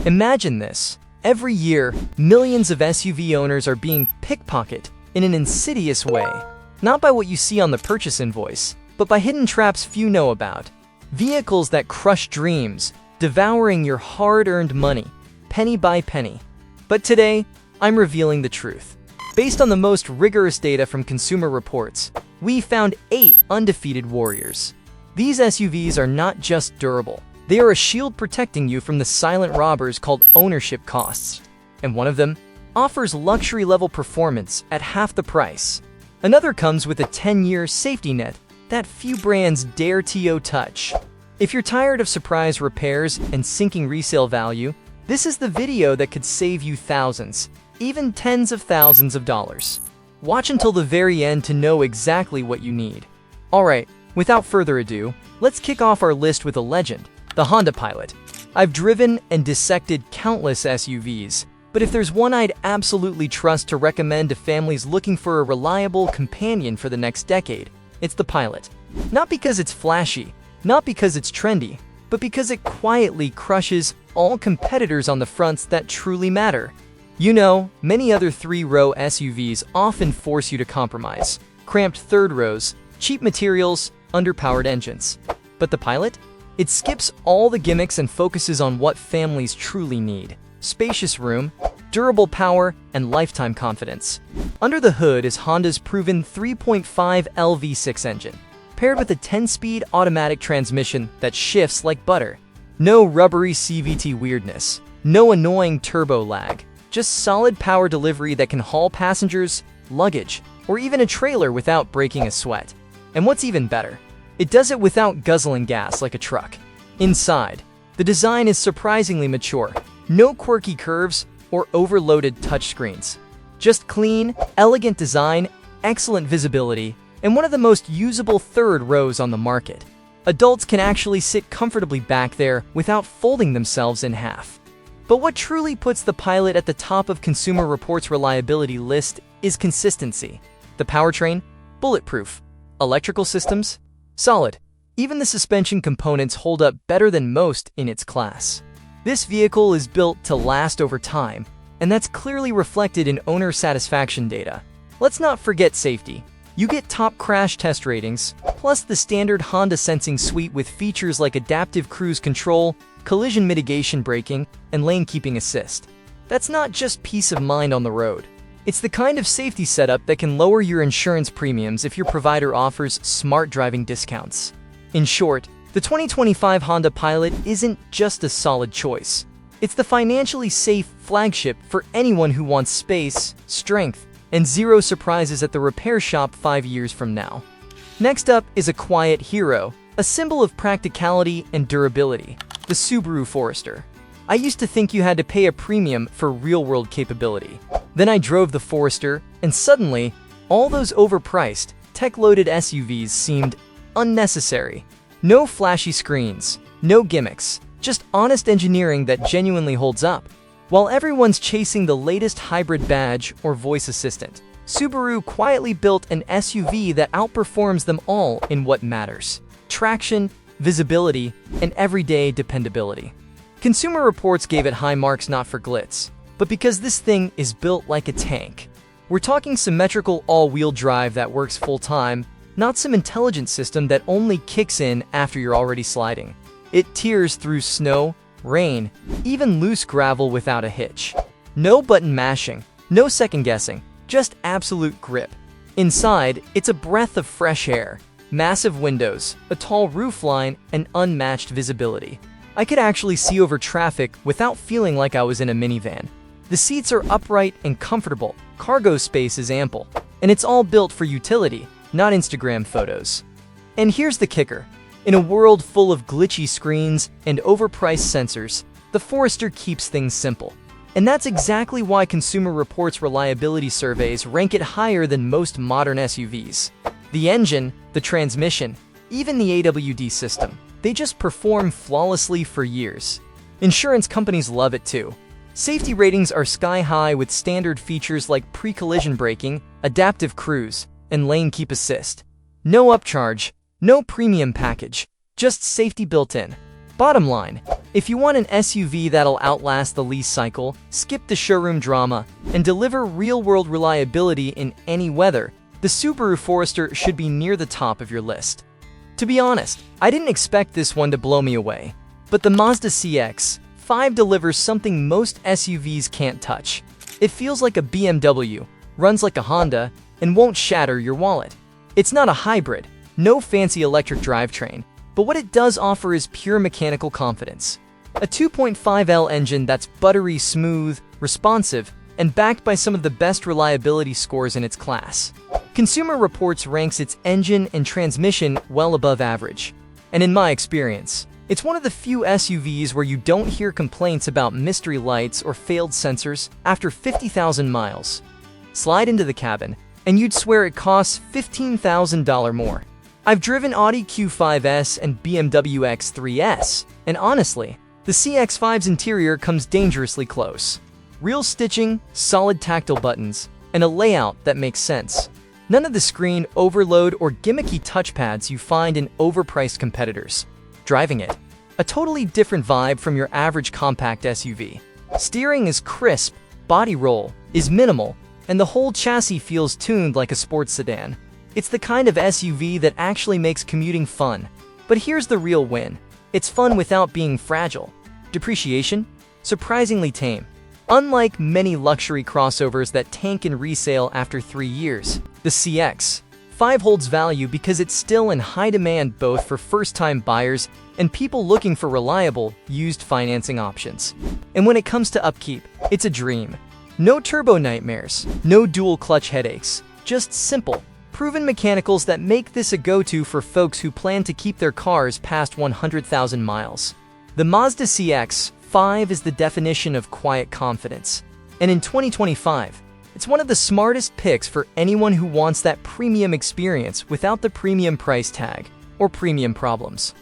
Imagine this. Every year, millions of SUV owners are being pickpocketed in an insidious way. Not by what you see on the purchase invoice, but by hidden traps few know about. Vehicles that crush dreams, devouring your hard-earned money, penny by penny. But today, I'm revealing the truth. Based on the most rigorous data from Consumer Reports, we found 8 undefeated warriors. These SUVs are not just durable. They are a shield protecting you from the silent robbers called ownership costs. And one of them offers luxury-level performance at half the price. Another comes with a 10-year safety net that few brands dare to touch. If you're tired of surprise repairs and sinking resale value, this is the video that could save you thousands, even tens of thousands of dollars. Watch until the very end to know exactly what you need. Alright, without further ado, let's kick off our list with a legend, the Honda Pilot. I've driven and dissected countless SUVs, but if there's one I'd absolutely trust to recommend to families looking for a reliable companion for the next decade, it's the Pilot. Not because it's flashy, not because it's trendy, but because it quietly crushes all competitors on the fronts that truly matter. You know, many other 3-row SUVs often force you to compromise. Cramped third rows, cheap materials, underpowered engines. But the Pilot? It skips all the gimmicks and focuses on what families truly need. Spacious room, durable power, and lifetime confidence. Under the hood is Honda's proven 3.5 V6 engine, paired with a 10-speed automatic transmission that shifts like butter. No rubbery CVT weirdness, no annoying turbo lag, just solid power delivery that can haul passengers, luggage, or even a trailer without breaking a sweat. And what's even better, it does it without guzzling gas like a truck. Inside, the design is surprisingly mature. No quirky curves or overloaded touchscreens. Just clean, elegant design, excellent visibility, and one of the most usable third rows on the market. Adults can actually sit comfortably back there without folding themselves in half. But what truly puts the Pilot at the top of Consumer Reports' reliability list is consistency. The powertrain? Bulletproof. Electrical systems? Solid. Even the suspension components hold up better than most in its class. This vehicle is built to last over time, and that's clearly reflected in owner satisfaction data. Let's not forget safety. You get top crash test ratings, plus the standard Honda Sensing Suite with features like adaptive cruise control, collision mitigation braking, and lane keeping assist. That's not just peace of mind on the road. It's the kind of safety setup that can lower your insurance premiums if your provider offers smart driving discounts. In short, the 2025 Honda Pilot isn't just a solid choice. It's the financially safe flagship for anyone who wants space, strength, and zero surprises at the repair shop 5 years from now. Next up is a quiet hero, a symbol of practicality and durability, the Subaru Forester. I used to think you had to pay a premium for real-world capability. Then I drove the Forester, and suddenly, all those overpriced, tech-loaded SUVs seemed unnecessary. No flashy screens, no gimmicks, just honest engineering that genuinely holds up. While everyone's chasing the latest hybrid badge or voice assistant, Subaru quietly built an SUV that outperforms them all in what matters: traction, visibility, and everyday dependability. Consumer Reports gave it high marks not for glitz, but because this thing is built like a tank. We're talking symmetrical all-wheel drive that works full-time, not some intelligent system that only kicks in after you're already sliding. It tears through snow, rain, even loose gravel without a hitch. No button mashing, no second guessing, just absolute grip. Inside, it's a breath of fresh air, massive windows, a tall roofline, and unmatched visibility. I could actually see over traffic without feeling like I was in a minivan. The seats are upright and comfortable, cargo space is ample, and it's all built for utility, not Instagram photos. And here's the kicker. In a world full of glitchy screens and overpriced sensors, the Forester keeps things simple. And that's exactly why Consumer Reports reliability surveys rank it higher than most modern SUVs. The engine, the transmission, even the AWD system, they just perform flawlessly for years. Insurance companies love it too. Safety ratings are sky high with standard features like pre-collision braking, adaptive cruise, and lane keep assist. No upcharge, no premium package, just safety built in. Bottom line, if you want an SUV that'll outlast the lease cycle, skip the showroom drama, and deliver real-world reliability in any weather, the Subaru Forester should be near the top of your list. To be honest, I didn't expect this one to blow me away, but the Mazda CX-5 delivers something most SUVs can't touch. It feels like a BMW, runs like a Honda, and won't shatter your wallet. It's not a hybrid, no fancy electric drivetrain, but what it does offer is pure mechanical confidence. A 2.5L engine that's buttery smooth, responsive, and backed by some of the best reliability scores in its class. Consumer Reports ranks its engine and transmission well above average. And in my experience, it's one of the few SUVs where you don't hear complaints about mystery lights or failed sensors after 50,000 miles. Slide into the cabin, and you'd swear it costs $15,000 more. I've driven Audi Q5S and BMW X3S, and honestly, the CX-5's interior comes dangerously close. Real stitching, solid tactile buttons, and a layout that makes sense. None of the screen overload or gimmicky touchpads you find in overpriced competitors. Driving it, a totally different vibe from your average compact SUV. Steering is crisp, body roll is minimal, and the whole chassis feels tuned like a sports sedan. It's the kind of SUV that actually makes commuting fun. But here's the real win. It's fun without being fragile. Depreciation? Surprisingly tame. Unlike many luxury crossovers that tank in resale after 3 years, the CX-5 holds value because it's still in high demand both for first-time buyers and people looking for reliable, used financing options. And when it comes to upkeep, it's a dream. No turbo nightmares, no dual clutch headaches, just simple, proven mechanicals that make this a go-to for folks who plan to keep their cars past 100,000 miles. The Mazda CX-5 is the definition of quiet confidence. And in 2025, it's one of the smartest picks for anyone who wants that premium experience without the premium price tag or premium problems.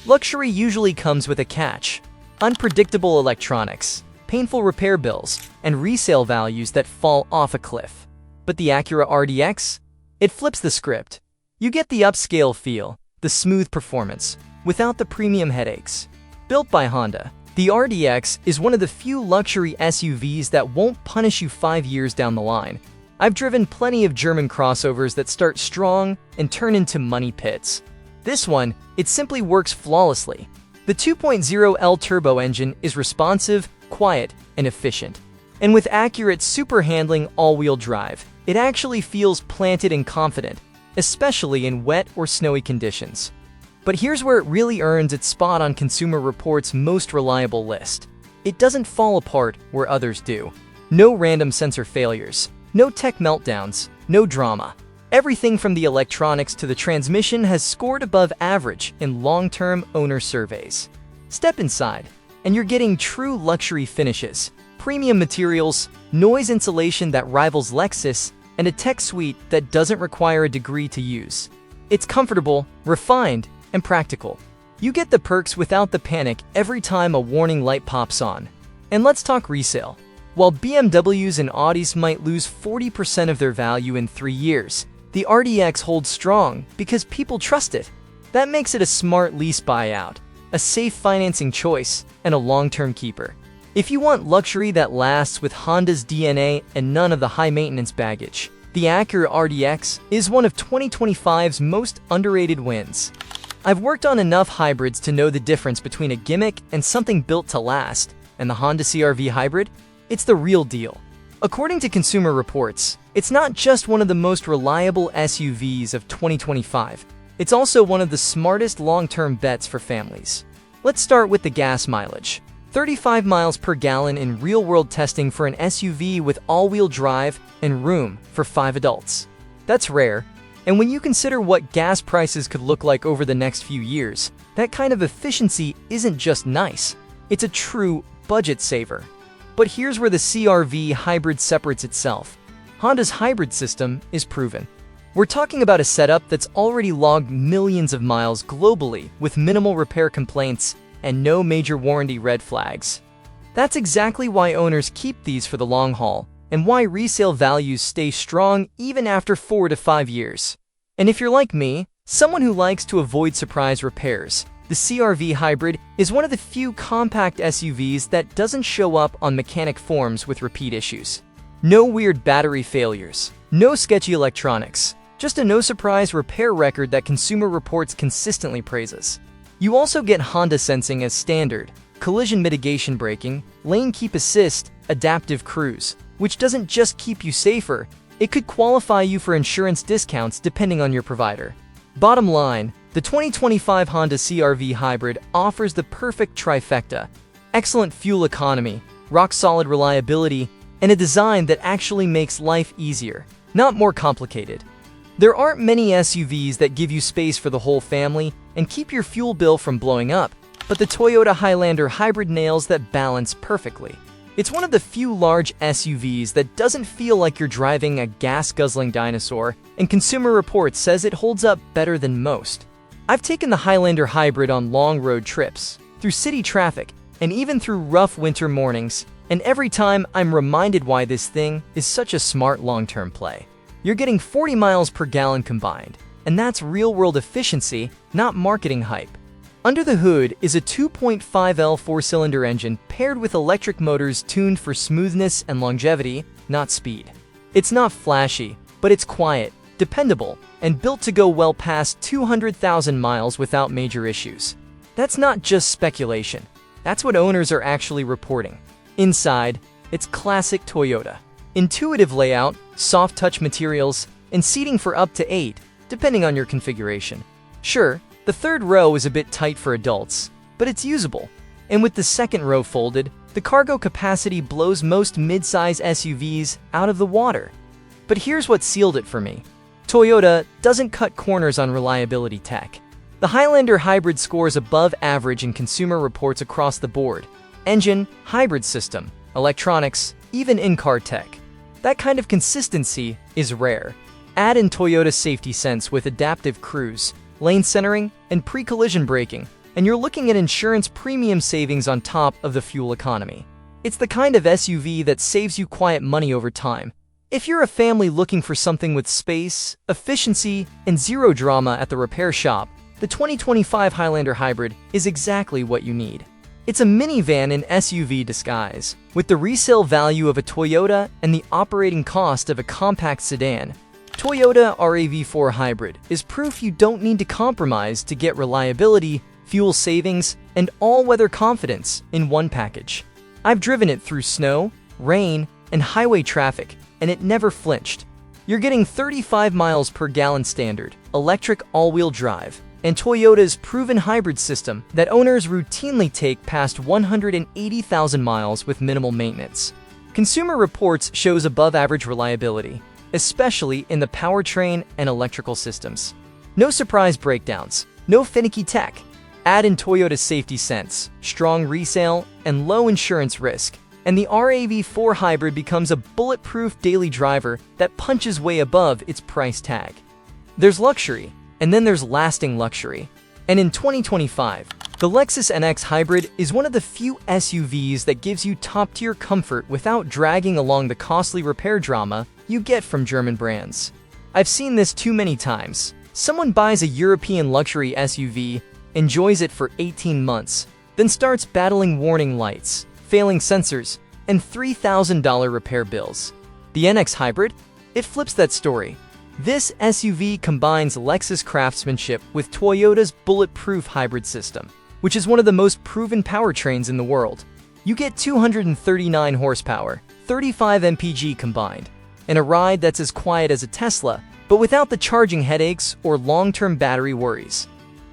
Luxury usually comes with a catch: unpredictable electronics, painful repair bills, and resale values that fall off a cliff. But the Acura RDX? It flips the script. You get the upscale feel, the smooth performance, without the premium headaches. Built by Honda, the RDX is one of the few luxury SUVs that won't punish you 5 years down the line. I've driven plenty of German crossovers that start strong and turn into money pits. This one, it simply works flawlessly. The 2.0L turbo engine is responsive, quiet, and efficient. And with accurate super handling all-wheel drive, it actually feels planted and confident, especially in wet or snowy conditions. But here's where it really earns its spot on Consumer Reports' most reliable list. It doesn't fall apart where others do. No random sensor failures, no tech meltdowns, no drama. Everything from the electronics to the transmission has scored above average in long-term owner surveys. Step inside, and you're getting true luxury finishes, premium materials, noise insulation that rivals Lexus, and a tech suite that doesn't require a degree to use. It's comfortable, refined, and practical. You get the perks without the panic every time a warning light pops on. And let's talk resale. While BMWs and Audis might lose 40% of their value in 3 years, the RDX holds strong because people trust it. That makes it a smart lease buyout, a safe financing choice, and a long-term keeper. If you want luxury that lasts with Honda's DNA and none of the high-maintenance baggage, the Acura RDX is one of 2025's most underrated wins. I've worked on enough hybrids to know the difference between a gimmick and something built to last, and the Honda CR-V Hybrid? It's the real deal. According to Consumer Reports, it's not just one of the most reliable SUVs of 2025, it's also one of the smartest long-term bets for families. Let's start with the gas mileage. 35 miles per gallon in real-world testing for an SUV with all-wheel drive and room for 5 adults. That's rare, and when you consider what gas prices could look like over the next few years, that kind of efficiency isn't just nice, it's a true budget saver. But here's where the CR-V Hybrid separates itself. Honda's hybrid system is proven. We're talking about a setup that's already logged millions of miles globally with minimal repair complaints and no major warranty red flags. That's exactly why owners keep these for the long haul, and why resale values stay strong even after 4 to 5 years. And if you're like me, someone who likes to avoid surprise repairs, The CR-V Hybrid is one of the few compact SUVs that doesn't show up on mechanic forms with repeat issues. No weird battery failures, no sketchy electronics, just a no-surprise repair record that Consumer Reports consistently praises. You also get Honda sensing as standard, collision mitigation braking, lane keep assist, adaptive cruise, which doesn't just keep you safer, it could qualify you for insurance discounts depending on your provider. Bottom line, the 2025 Honda CR-V Hybrid offers the perfect trifecta: excellent fuel economy, rock-solid reliability, and a design that actually makes life easier, not more complicated. There aren't many SUVs that give you space for the whole family and keep your fuel bill from blowing up, but the Toyota Highlander Hybrid nails that balance perfectly. It's one of the few large SUVs that doesn't feel like you're driving a gas-guzzling dinosaur, and Consumer Reports says it holds up better than most. I've taken the Highlander Hybrid on long road trips, through city traffic, and even through rough winter mornings, and every time I'm reminded why this thing is such a smart long-term play. You're getting 40 miles per gallon combined, and that's real-world efficiency, not marketing hype. Under the hood is a 2.5L four-cylinder engine paired with electric motors tuned for smoothness and longevity, not speed. It's not flashy, but it's quiet, dependable, and built to go well past 200,000 miles without major issues. That's not just speculation. That's what owners are actually reporting. Inside, it's classic Toyota. Intuitive layout, soft touch materials, and seating for up to 8, depending on your configuration. Sure, the third row is a bit tight for adults, but it's usable. And with the second row folded, the cargo capacity blows most mid-size SUVs out of the water. But here's what sealed it for me. Toyota doesn't cut corners on reliability tech. The Highlander Hybrid scores above average in Consumer Reports across the board. Engine, hybrid system, electronics, even in-car tech. That kind of consistency is rare. Add in Toyota Safety Sense with adaptive cruise, lane centering, and pre-collision braking, and you're looking at insurance premium savings on top of the fuel economy. It's the kind of SUV that saves you quiet money over time. If you're a family looking for something with space, efficiency, and zero drama at the repair shop, the 2025 Highlander Hybrid is exactly what you need. It's a minivan in SUV disguise, with the resale value of a Toyota and the operating cost of a compact sedan. Toyota RAV4 Hybrid is proof you don't need to compromise to get reliability, fuel savings, and all-weather confidence in one package. I've driven it through snow, rain, and highway traffic, and it never flinched. You're getting 35 miles per gallon standard, electric all-wheel drive, and Toyota's proven hybrid system that owners routinely take past 180,000 miles with minimal maintenance. Consumer Reports shows above-average reliability, especially in the powertrain and electrical systems. No surprise breakdowns, no finicky tech. Add in Toyota's Safety Sense, strong resale, and low insurance risk, and the RAV4 Hybrid becomes a bulletproof daily driver that punches way above its price tag. There's luxury, and then there's lasting luxury. And in 2025, the Lexus NX Hybrid is one of the few SUVs that gives you top-tier comfort without dragging along the costly repair drama you get from German brands. I've seen this too many times. Someone buys a European luxury SUV, enjoys it for 18 months, then starts battling warning lights, failing sensors, and $3,000 repair bills. The NX Hybrid? It flips that story. This SUV combines Lexus craftsmanship with Toyota's bulletproof hybrid system, which is one of the most proven powertrains in the world. You get 239 horsepower, 35 mpg combined, and a ride that's as quiet as a Tesla, but without the charging headaches or long-term battery worries.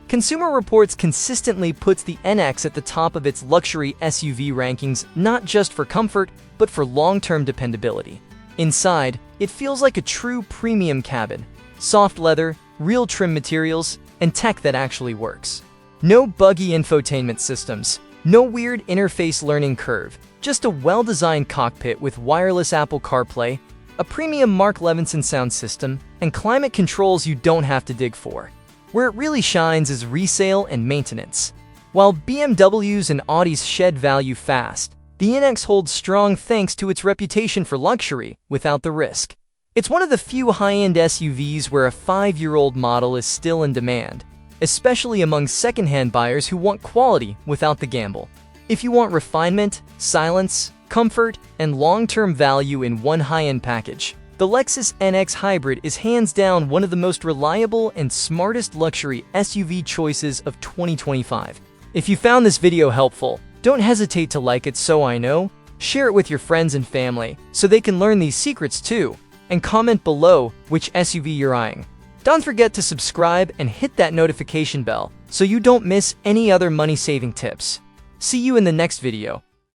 Consumer Reports consistently puts the NX at the top of its luxury SUV rankings, not just for comfort, but for long-term dependability. Inside, it feels like a true premium cabin. Soft leather, real trim materials, and tech that actually works. No buggy infotainment systems, no weird interface learning curve, just a well-designed cockpit with wireless Apple CarPlay, a premium Mark Levinson sound system, and climate controls you don't have to dig for. Where it really shines is resale and maintenance. While BMWs and Audis shed value fast, the NX holds strong thanks to its reputation for luxury without the risk. It's one of the few high-end SUVs where a 5-year-old model is still in demand. especially among secondhand buyers who want quality without the gamble. If you want refinement, silence, comfort, and long-term value in one high-end package, the Lexus NX Hybrid is hands down one of the most reliable and smartest luxury SUV choices of 2025. If you found this video helpful, don't hesitate to like it so I know, share it with your friends and family so they can learn these secrets too, and comment below which SUV you're eyeing. Don't forget to subscribe and hit that notification bell so you don't miss any other money-saving tips. See you in the next video.